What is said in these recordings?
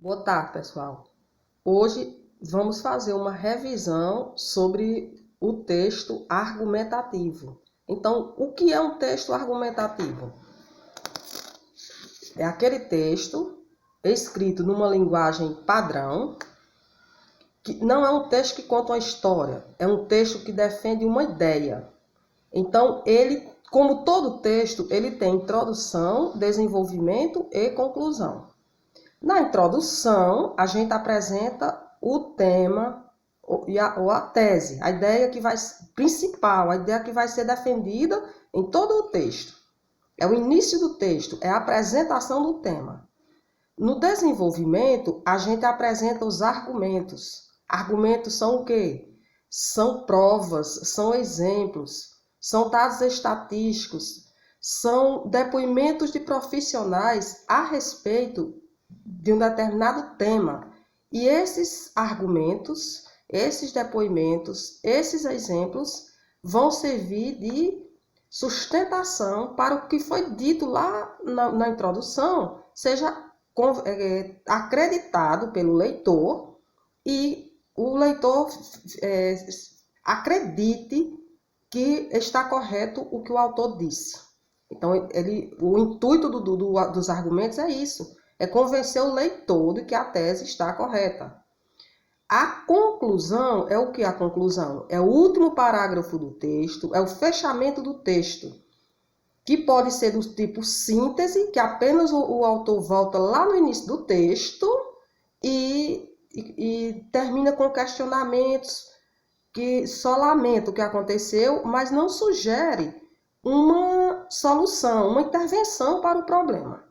Boa tarde, pessoal. Hoje vamos fazer uma revisão sobre o texto argumentativo. Então, o que é um texto argumentativo? É aquele texto escrito numa linguagem padrão, que não é um texto que conta uma história, é um texto que defende uma ideia. Então, ele, como todo texto, ele tem introdução, desenvolvimento e conclusão. Na introdução, a gente apresenta o tema ou a tese, a ideia que vai principal, a ideia que vai ser defendida em todo o texto. É o início do texto, é a apresentação do tema. No desenvolvimento, a gente apresenta os argumentos. Argumentos são o quê? São provas, são exemplos, são dados estatísticos, são depoimentos de profissionais a respeito de um determinado tema. E esses argumentos, esses depoimentos, esses exemplos vão servir de sustentação para o que foi dito lá na introdução, seja acreditado pelo leitor e o leitor acredite que está correto o que o autor disse. Então, o intuito dos argumentos é isso. É convencer o leitor de que a tese está correta. A conclusão é o que é a conclusão? É o último parágrafo do texto, é o fechamento do texto, que pode ser do tipo síntese, que apenas o autor volta lá no início do texto e termina com questionamentos que só lamenta o que aconteceu, mas não sugere uma solução, uma intervenção para o problema.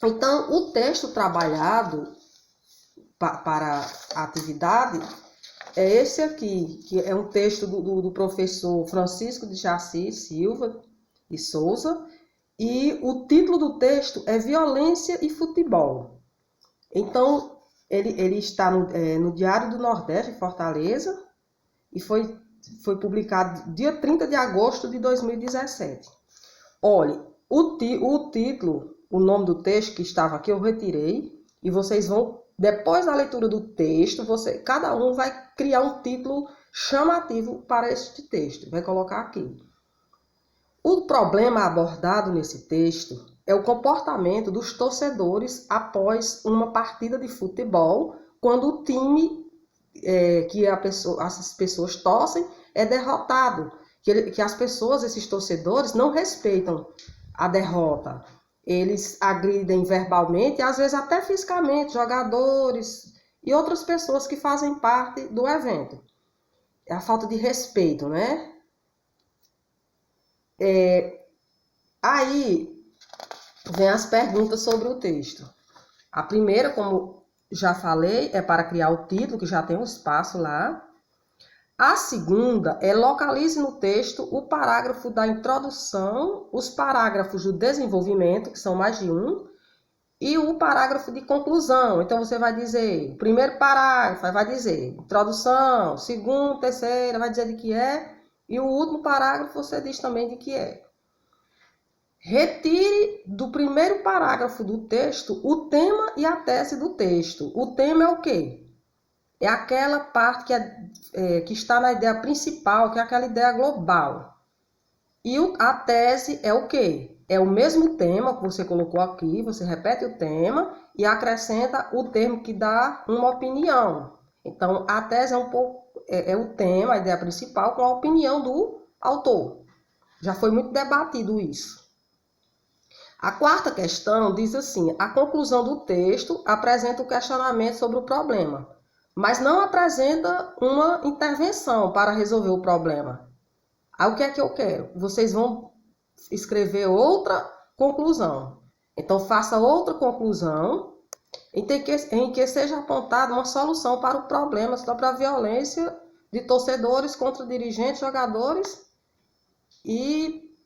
Então, o texto trabalhado para a atividade é esse aqui, que é um texto do professor Francisco de Jaci Silva e Souza, e o título do texto é Violência e Futebol. Então, ele está no Diário do Nordeste, em Fortaleza, e foi publicado dia 30 de agosto de 2017. Olha, o título, o nome do texto que estava aqui, eu retirei, e vocês vão, depois da leitura do texto, cada um vai criar um título chamativo para este texto, vai colocar aqui. O problema abordado nesse texto é o comportamento dos torcedores após uma partida de futebol, quando o time que as pessoas torcem é derrotado, que as pessoas, esses torcedores, não respeitam a derrota. Eles agridem verbalmente e às vezes até fisicamente jogadores e outras pessoas que fazem parte do evento. É a falta de respeito, né? Aí vem as perguntas sobre o texto. A primeira, como já falei, é para criar o título, que já tem um espaço lá. A segunda é localize no texto o parágrafo da introdução, os parágrafos do desenvolvimento, que são mais de um, e o parágrafo de conclusão. Então, você vai dizer, o primeiro parágrafo vai dizer introdução, segundo, terceiro, vai dizer de que é, e o último parágrafo você diz também de que é. Retire do primeiro parágrafo do texto o tema e a tese do texto. O tema é o quê? É aquela parte que está na ideia principal, que é aquela ideia global. E a tese é o quê? É o mesmo tema que você colocou aqui, você repete o tema e acrescenta o termo que dá uma opinião. Então, a tese é o tema, a ideia principal, com a opinião do autor. Já foi muito debatido isso. A quarta questão diz assim: a conclusão do texto apresenta o questionamento sobre o problema, mas não apresenta uma intervenção para resolver o problema. Aí o que é que eu quero? Vocês vão escrever outra conclusão. Então, faça outra conclusão em que seja apontada uma solução para o problema sobre a violência de torcedores contra dirigentes, jogadores e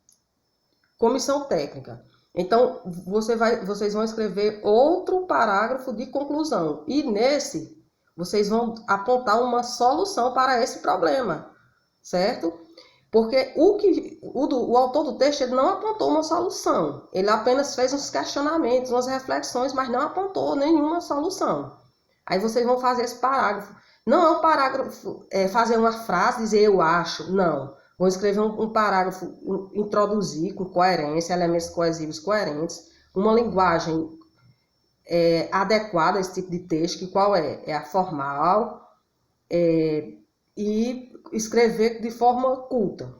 comissão técnica. Então, vocês vão escrever outro parágrafo de conclusão. E nesse, vocês vão apontar uma solução para esse problema, certo? Porque o autor do texto ele não apontou uma solução, ele apenas fez uns questionamentos, umas reflexões, mas não apontou nenhuma solução. Aí vocês vão fazer esse parágrafo. Não é um parágrafo, fazer uma frase, dizer eu acho, não. Vou escrever um parágrafo, introduzir com coerência, elementos coesivos coerentes, uma linguagem adequada a esse tipo de texto, que qual é? É a formal, e escrever de forma culta.